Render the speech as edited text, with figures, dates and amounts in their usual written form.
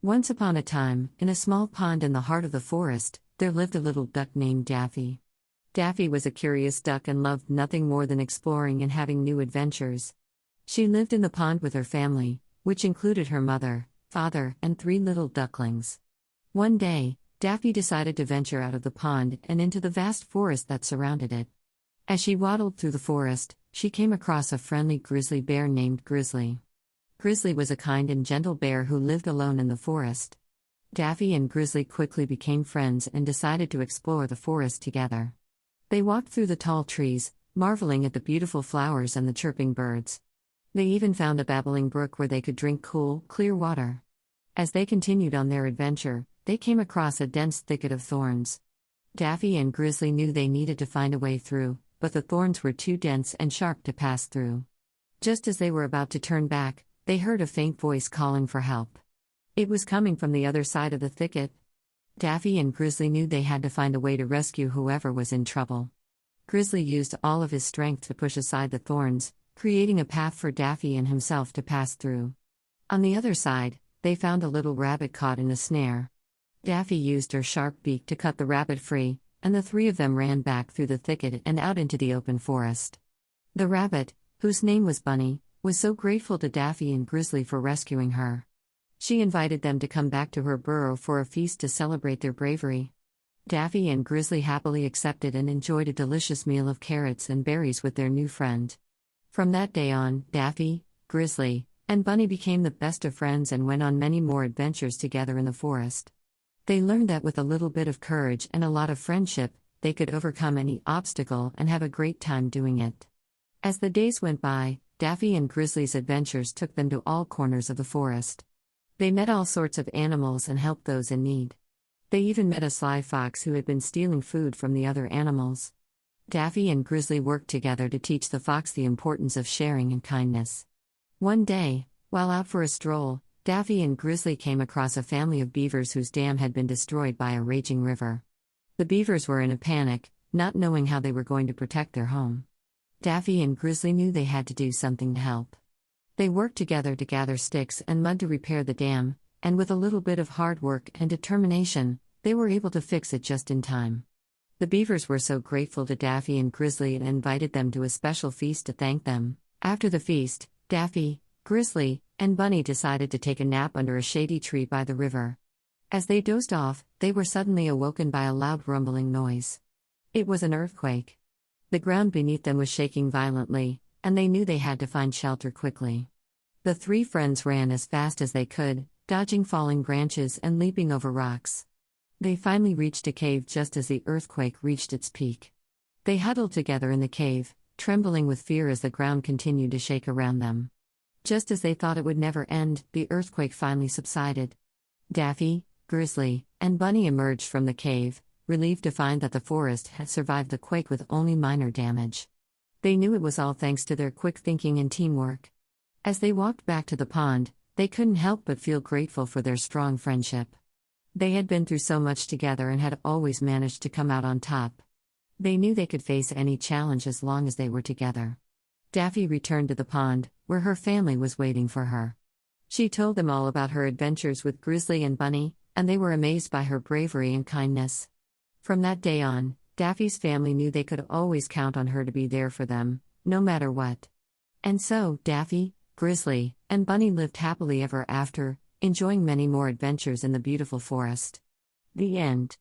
Once upon a time, in a small pond in the heart of the forest, there lived a little duck named Daffy. Daffy was a curious duck and loved nothing more than exploring and having new adventures. She lived in the pond with her family, which included her mother, father, and 3 little ducklings. One day, Daffy decided to venture out of the pond and into the vast forest that surrounded it. As she waddled through the forest, she came across a friendly grizzly bear named Grizzly. Grizzly was a kind and gentle bear who lived alone in the forest. Daffy and Grizzly quickly became friends and decided to explore the forest together. They walked through the tall trees, marveling at the beautiful flowers and the chirping birds. They even found a babbling brook where they could drink cool, clear water. As they continued on their adventure, they came across a dense thicket of thorns. Daffy and Grizzly knew they needed to find a way through, but the thorns were too dense and sharp to pass through. Just as they were about to turn back, they heard a faint voice calling for help. It was coming from the other side of the thicket. Daffy and Grizzly knew they had to find a way to rescue whoever was in trouble. Grizzly used all of his strength to push aside the thorns, creating a path for Daffy and himself to pass through. On the other side, they found a little rabbit caught in a snare. Daffy used her sharp beak to cut the rabbit free, and the 3 of them ran back through the thicket and out into the open forest. The rabbit, whose name was Bunny, was so grateful to Daffy and Grizzly for rescuing her. She invited them to come back to her burrow for a feast to celebrate their bravery. Daffy and Grizzly happily accepted and enjoyed a delicious meal of carrots and berries with their new friend. From that day on, Daffy, Grizzly, and Bunny became the best of friends and went on many more adventures together in the forest. They learned that with a little bit of courage and a lot of friendship, they could overcome any obstacle and have a great time doing it. As the days went by, Daffy and Grizzly's adventures took them to all corners of the forest. They met all sorts of animals and helped those in need. They even met a sly fox who had been stealing food from the other animals. Daffy and Grizzly worked together to teach the fox the importance of sharing and kindness. One day, while out for a stroll, Daffy and Grizzly came across a family of beavers whose dam had been destroyed by a raging river. The beavers were in a panic, not knowing how they were going to protect their home. Daffy and Grizzly knew they had to do something to help. They worked together to gather sticks and mud to repair the dam, and with a little bit of hard work and determination, they were able to fix it just in time. The beavers were so grateful to Daffy and Grizzly and invited them to a special feast to thank them. After the feast, Daffy, Grizzly, and Bunny decided to take a nap under a shady tree by the river. As they dozed off, they were suddenly awoken by a loud rumbling noise. It was an earthquake. The ground beneath them was shaking violently, and they knew they had to find shelter quickly. The 3 friends ran as fast as they could, dodging falling branches and leaping over rocks. They finally reached a cave just as the earthquake reached its peak. They huddled together in the cave, trembling with fear as the ground continued to shake around them. Just as they thought it would never end, the earthquake finally subsided. Daffy, Grizzly, and Bunny emerged from the cave, relieved to find that the forest had survived the quake with only minor damage. They knew it was all thanks to their quick thinking and teamwork. As they walked back to the pond, they couldn't help but feel grateful for their strong friendship. They had been through so much together and had always managed to come out on top. They knew they could face any challenge as long as they were together. Daffy returned to the pond, where her family was waiting for her. She told them all about her adventures with Grizzly and Bunny, and they were amazed by her bravery and kindness. From that day on, Daffy's family knew they could always count on her to be there for them, no matter what. And so, Daffy, Grizzly, and Bunny lived happily ever after, enjoying many more adventures in the beautiful forest. The end.